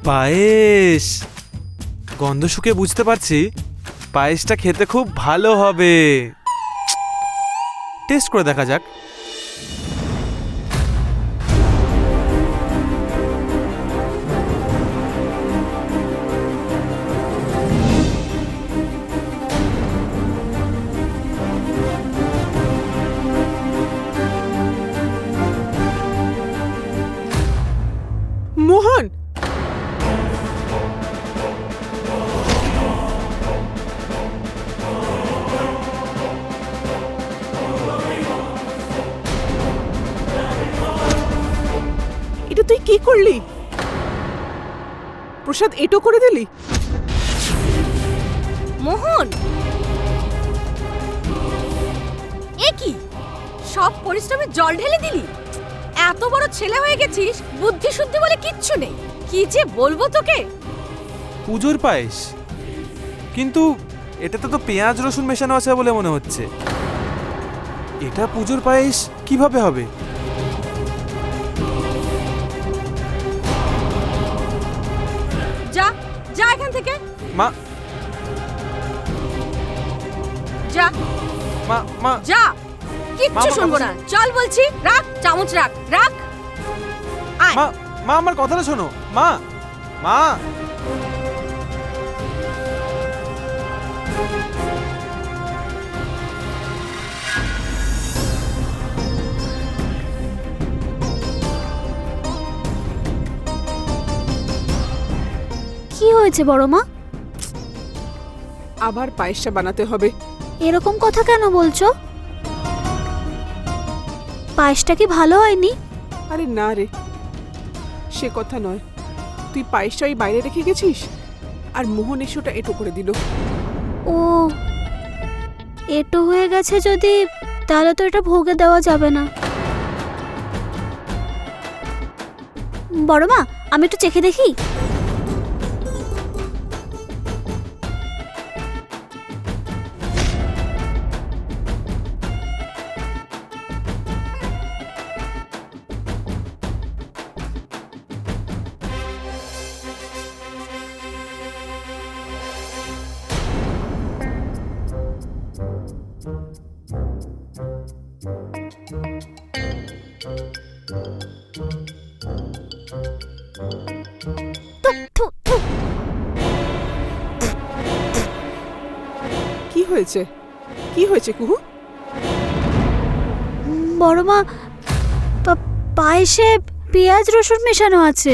পায়েস, গন্ধ শুকে বুঝতে পারছি পায়েসটা খেতে খুব ভালো হবে। টেস্ট করে দেখা যাক। মোহন, এটা তুই কি করলি? প্রসাদ এটো করে দিলি? মোহন, এ কি সব পরিশ্রমে জল ঢেলে দিলি? এত বড় ছেলে হয়ে গেছিস, বুদ্ধি শুদ্ধি বলে কিচ্ছু নেই। কি যে বলবো তোকে। পুজোর পায়েস, কিন্তু এটাতে তো পেঁয়াজ রসুন মেশানো আছে বলে মনে হচ্ছে। এটা পুজোর পায়েস কিভাবে হবে? যা যা এখান থেকে, মা যা মা মা যা, কিচ্ছু শুনবো না। চল বলছি, রাখ চামচ, রাখ রাখ। আয়। মা মা আমার কথাটা শোনো। মা মা কি হয়েছে বড় মা? আবার পায়েসটা বানাতে হবে। এরকম কথা কেন বলছো? পায়েসটা কি ভালো হয়নি? আরে না রে, সে কথা নয়। তুই পায়েসটা ওই বাইরে রেখে গেছিস, আর মোহন এসোটা এটো করে দিল। ও, এটো হয়ে গেছে যদি, তাহলে তো এটা ভোগে দেওয়া যাবে না। বড় মা, আমি একটু চেখে দেখি। কি হয়েছে? কি হয়েছে কুহু? বড় মা, পায়েসে পেঁয়াজ রসুন মেশানো আছে।